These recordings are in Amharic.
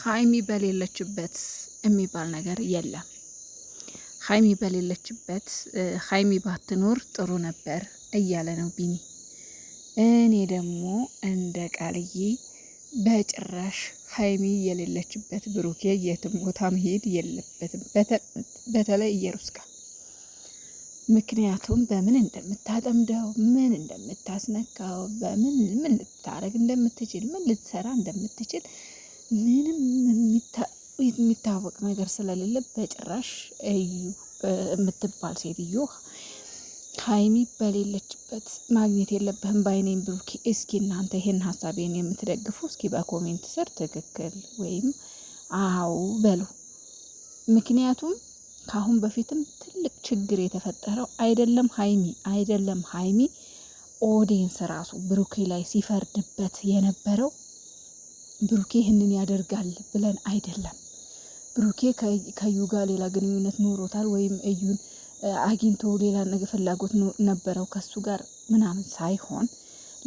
ሀይሚ በሌለችበት የሚባል ነገር የለም። ሀይሚ በሌለችበት ሀይሚ ባትኖር ጥሩ ነበር እያለ ነው ቢኒ። እኔ ደግሞ እንደ ቃልዬ በጭራሽ ሀይሚ የሌለችበት ብሩኬ የትም ቦታ መሄድ የለበትም። በተለይ ኢየሩስ ጋር ምክንያቱም በምን እንደምታጠምደው ምን እንደምታስነካው በምን ምን ልታረግ እንደምትችል ምን ልትሰራ እንደምትችል ምንም የሚታወቅ ነገር ስለሌለ በጭራሽ እዩ የምትባል ሴትዮ ሀይሚ በሌለችበት ማግኘት የለብህም ባይኔም ብሩኬ። እስኪ እናንተ ይሄን ሀሳቤን የምትደግፉ እስኪ በኮሜንት ስር ትክክል ወይም አው በሉ። ምክንያቱም ካሁን በፊትም ትልቅ ችግር የተፈጠረው አይደለም ሀይሚ ኦዲየንስ ራሱ ብሩኬ ላይ ሲፈርድበት የነበረው ብሩኬ ይህንን ያደርጋል ብለን አይደለም። ብሩኬ ከዩ ጋር ሌላ ግንኙነት ኖሮታል ወይም እዩን አግኝቶ ሌላ ነገር ፍላጎት ነበረው ከሱ ጋር ምናምን ሳይሆን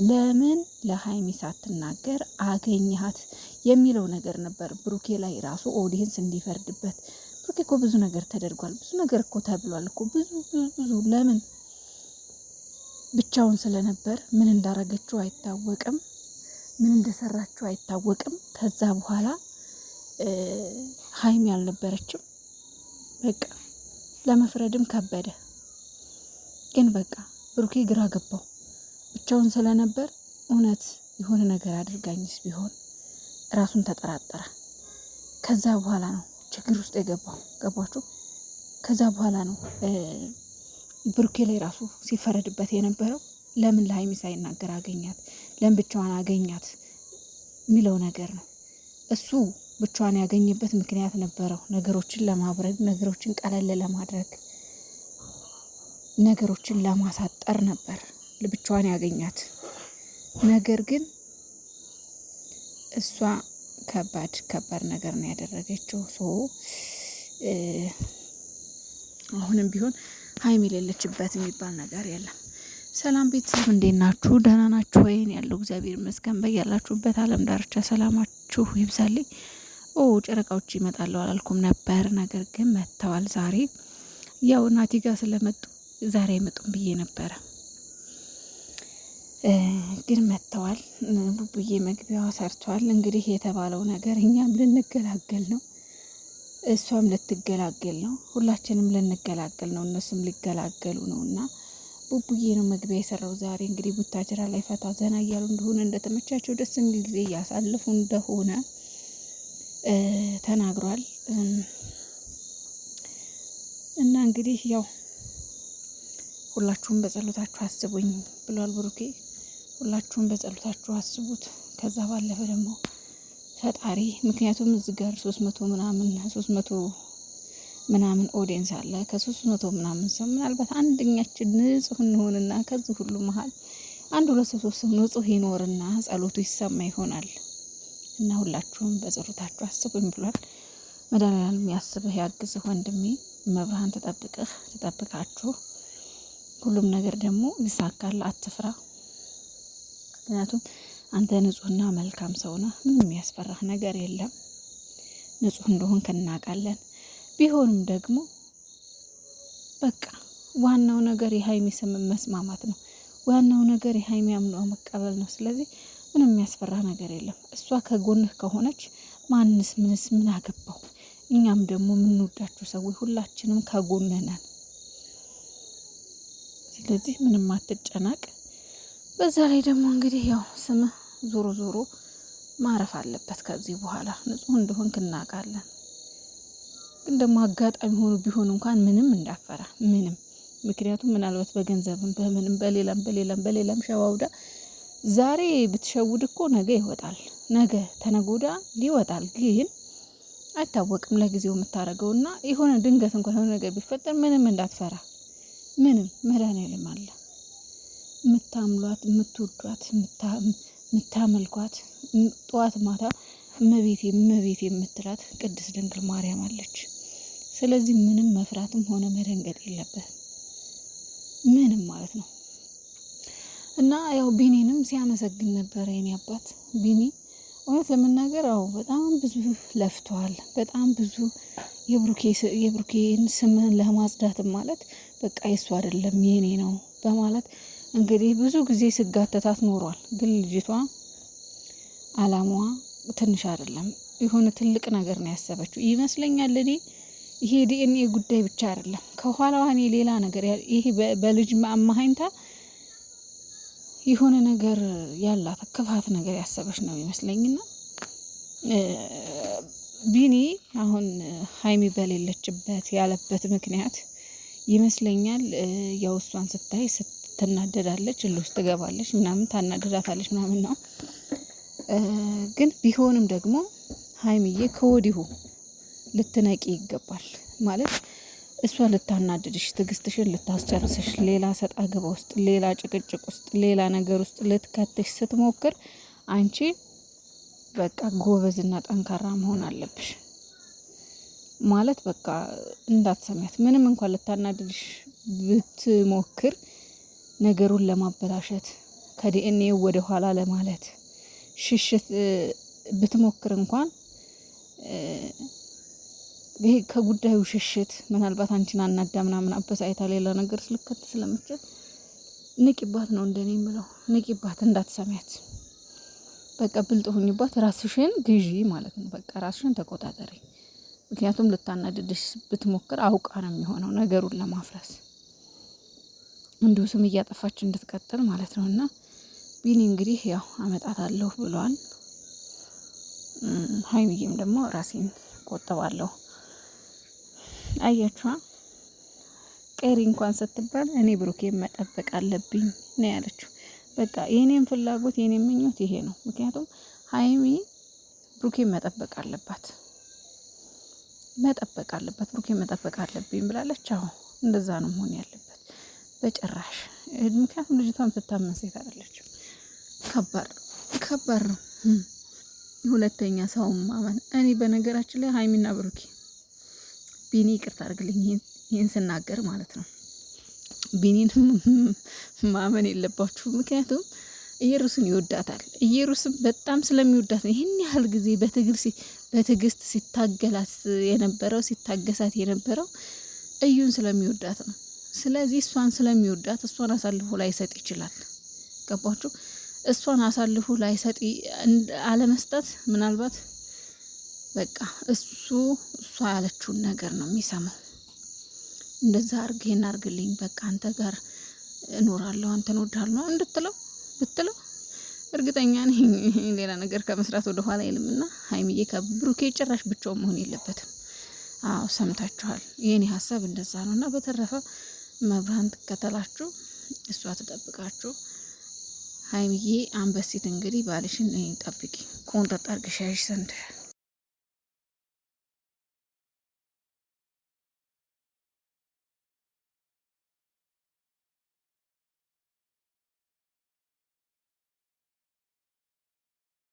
ለምን ለሀይሚ ሳትናገር አገኘሃት የሚለው ነገር ነበር ብሩኬ ላይ ራሱ ኦዲየንስ እንዲፈርድበት። ብሩኬ እኮ ብዙ ነገር ተደርጓል፣ ብዙ ነገር እኮ ተብሏል እኮ ብዙ ለምን ብቻውን ስለነበር ምን እንዳረገችው አይታወቅም፣ ምን እንደሰራችው አይታወቅም። ከዛ በኋላ ሀይሚ አልነበረችም። በቃ ለመፍረድም ከበደ። ግን በቃ ብሩኬ ግራ ገባው ብቻውን ስለነበር። እውነት የሆነ ነገር አድርጋኝስ ቢሆን ራሱን ተጠራጠረ። ከዛ በኋላ ነው ችግር ውስጥ የገባው። ገባችሁ? ከዛ በኋላ ነው ብሩኬ ላይ ራሱ ሲፈረድበት የነበረው። ለምን ለሀይሚ ሳይናገር አገኛት፣ ለምን ብቻዋን አገኛት የሚለው ነገር ነው። እሱ ብቻዋን ያገኘበት ምክንያት ነበረው፣ ነገሮችን ለማብረድ፣ ነገሮችን ቀለል ለማድረግ፣ ነገሮችን ለማሳጠር ነበር ብቻዋን ያገኛት። ነገር ግን እሷ ከባድ ነገር ነው ያደረገችው። አሁንም ቢሆን ሀይሚ የሌለችበት የሚባል ነገር የለም። ሰላም ቤተሰብ እንዴት ናችሁ? ደህና ናችሁ ወይን? ያለው እግዚአብሔር ይመስገን። በያላችሁበት ዓለም ዳርቻ ሰላማችሁ ይብዛልኝ። ጨረቃዎች ይመጣሉ አላልኩም ነበር፣ ነገር ግን መጥተዋል ዛሬ። ያው ናቲ ጋር ስለመጡ ዛሬ አይመጡም ብዬ ነበረ፣ ግን መጥተዋል። ቡቡዬ መግቢያዋ ሰርቷል። እንግዲህ የተባለው ነገር እኛም ልንገላገል ነው፣ እሷም ልትገላገል ነው፣ ሁላችንም ልንገላገል ነው፣ እነሱም ሊገላገሉ ነው። እና ቡቡዬ ነው መግቢያ የሰራው ዛሬ። እንግዲህ ቡታጅራ ላይ ፈታ ዘና እያሉ እንደሆነ እንደተመቻቸው ደስ የሚል ጊዜ እያሳለፉ እንደሆነ ተናግሯል። እና እንግዲህ ያው ሁላችሁም በጸሎታችሁ አስቡኝ ብሏል ብሩኬ። ሁላችሁም በጸሎታችሁ አስቡት። ከዛ ባለፈ ደግሞ ፈጣሪ፣ ምክንያቱም እዚህ ጋር 300 ምናምን ኦዲየንስ አለ። ከ300 ምናምን ሰው ምናልባት አንደኛችን ንጹህ እንሆንና ከዚህ ሁሉ መሀል አንድ ሁለት ሶስት ሰው ንጹህ ይኖርና ጸሎቱ ይሰማ ይሆናል። እና ሁላችሁም በጸሎታችሁ አስቡኝ ብሏል። መድኃኒዓለም ያስብህ ያግዝህ ወንድሜ። መብርሃን ተጠብቃችሁ ሁሉም ነገር ደግሞ ይሳካል። አትፍራ። ምክንያቱም አንተ ንጹህና መልካም ሰው ነህ። ምንም የሚያስፈራህ ነገር የለም። ንጹህ እንደሆንክ እናውቃለን። ቢሆንም ደግሞ በቃ ዋናው ነገር የሀይሚ ስም መስማማት ነው። ዋናው ነገር የሀይሚ አምኖ መቀበል ነው። ስለዚህ ምንም የሚያስፈራ ነገር የለም። እሷ ከጎንህ ከሆነች ማንስ ምንስ ምን አገባው? እኛም ደግሞ የምንወዳችሁ ሰዎች ሁላችንም ከጎንህ ነን። ስለዚህ ምንም አትጨናቅ። በዛ ላይ ደግሞ እንግዲህ ያው ስምህ ዞሮ ማረፍ አለበት ከዚህ በኋላ። ንጹህ እንደሆንክ እናውቃለን። ግን ደግሞ አጋጣሚ ሆኖ ቢሆን እንኳን ምንም እንዳፈራ ምንም። ምክንያቱም ምናልባት በገንዘብም በምንም በሌላም ሸዋውዳ ዛሬ ብትሸውድ እኮ ነገ ይወጣል፣ ነገ ተነጎዳ ሊወጣል። ግን አይታወቅም ለጊዜው የምታረገውና የሆነ ድንገት እንኳን የሆነ ነገር ቢፈጠር ምንም እንዳትፈራ። ምንም መድኃኒዓለም አለ። የምታምሏት፣ የምትወዷት፣ የምታመልኳት ጠዋት ማታ እመቤቴ የምትላት ቅድስት ድንግል ማርያም አለች። ስለዚህ ምንም መፍራትም ሆነ መደንገጥ የለብህም፣ ምንም ማለት ነው። እና ያው ቢኒንም ሲያመሰግን ነበረ። የኔ አባት ቢኒ እውነት ለመናገር አዎ በጣም ብዙ ለፍቷል። በጣም ብዙ የብሩኬን ስምን ለማጽዳትም ማለት በቃ የሱ አይደለም የኔ ነው በማለት እንግዲህ ብዙ ጊዜ ስጋተታት ኖሯል። ግን ልጅቷ አላማዋ ትንሽ አይደለም፣ የሆነ ትልቅ ነገር ነው ያሰበችው ይመስለኛል። እኔ ይሄ ዲኤንኤ ጉዳይ ብቻ አይደለም ከኋላዋ እኔ ሌላ ነገር ይሄ በልጅ አማሃኝታ የሆነ ነገር ያላት ክፋት ነገር ያሰበች ነው ይመስለኝና ቢኒ አሁን ሀይሚ በሌለችበት ያለበት ምክንያት ይመስለኛል ያው እሷን ስታይ ስትናደዳለች፣ እልህ ትገባለች፣ ምናምን ታናደዳታለች ምናምን ነው። ግን ቢሆንም ደግሞ ሀይሚዬ ከወዲሁ ልትነቂ ይገባል። ማለት እሷ ልታናድድሽ፣ ትግስትሽን ልታስጨርስሽ፣ ሌላ ሰጣ ገባ ውስጥ፣ ሌላ ጭቅጭቅ ውስጥ፣ ሌላ ነገር ውስጥ ልትከትሽ ስትሞክር አንቺ በቃ ጎበዝና ጠንካራ መሆን አለብሽ። ማለት በቃ እንዳትሰሚያት። ምንም እንኳን ልታናድድሽ ብትሞክር ነገሩን ለማበላሸት ከዲኤንኤ ወደ ኋላ ለማለት ሽሽት ብትሞክር እንኳን ይሄ ከጉዳዩ ሽሽት ምናልባት አንቺን አናዳ ምናምን አበሳይታ ሌላ ነገር ስልከት ስለምትችል ንቂባት ነው እንደኔ የምለው። ንቂባት፣ እንዳትሰሚያት። በቃ ብልጥ ሁኚባት፣ ራስሽን ግዢ ማለት ነው። በቃ ራስሽን ተቆጣጠሪ። ምክንያቱም ልታናድድሽ ብትሞክር አውቃ ነው የሚሆነው ነገሩን ለማፍረስ እንዲሁ ስም እያጠፋች እንድትቀጥል ማለት ነው። እና ቢኒ እንግዲህ ያው አመጣታለሁ ብሏል። ሀይሚዬም ደግሞ ራሴን ቆጥባለሁ። አያችኋ ቀሪ እንኳን ስትባል እኔ ብሩኬን መጠበቅ አለብኝ ነው ያለችው። በቃ የኔም ፍላጎት የኔም ምኞት ይሄ ነው። ምክንያቱም ሀይሚ ብሩኬን መጠበቅ አለባት ብሩኬን መጠበቅ አለብኝ ብላለች። አዎ እንደዛ ነው መሆን ያለበት። በጭራሽ ምክንያቱም ልጅቷም ትታመን ሴት አይደለችም። ከባድ ነው። ሁለተኛ ሰውም ማመን። እኔ በነገራችን ላይ ሀይሚና ብሩኬ ቢኒ ይቅርታ አድርግልኝ ይህን ስናገር ማለት ነው። ቢኒን ማመን የለባችሁ። ምክንያቱም ኢየሩስን ይወዳታል። ኢየሩስን በጣም ስለሚወዳት ነው ይህን ያህል ጊዜ በትዕግስት ሲታገሳት የነበረው እዩን ስለሚወዳት ነው። ስለዚህ እሷን ስለሚወዳት እሷን አሳልፎ ላይሰጥ ይችላል። ገባችሁ? እሷን አሳልፎ ላይሰጥ አለመስጠት ምናልባት በቃ እሷ ያለችውን ነገር ነው የሚሰማው። እንደዛ አርግ፣ ይሄን አርግልኝ፣ በቃ አንተ ጋር እኖራለሁ፣ አንተን እወድሃለሁ ብትለው እርግጠኛ ነኝ ሌላ ነገር ከመስራት ወደ ኋላ አይልምና ሀይሚዬ ከብሩኬ ጭራሽ ብቻውን መሆን የለበትም። አዎ ሰምታችኋል። የኔ ሀሳብ እንደዛ ነውና በተረፈ መብራን ትከተላችሁ፣ እሷ ትጠብቃችሁ። ሀይሚዬ አንበሲት እንግዲህ ባልሽን ጠብቂ፣ ቆንጠጥ አርገሽ ያዥ ሰንተሻል።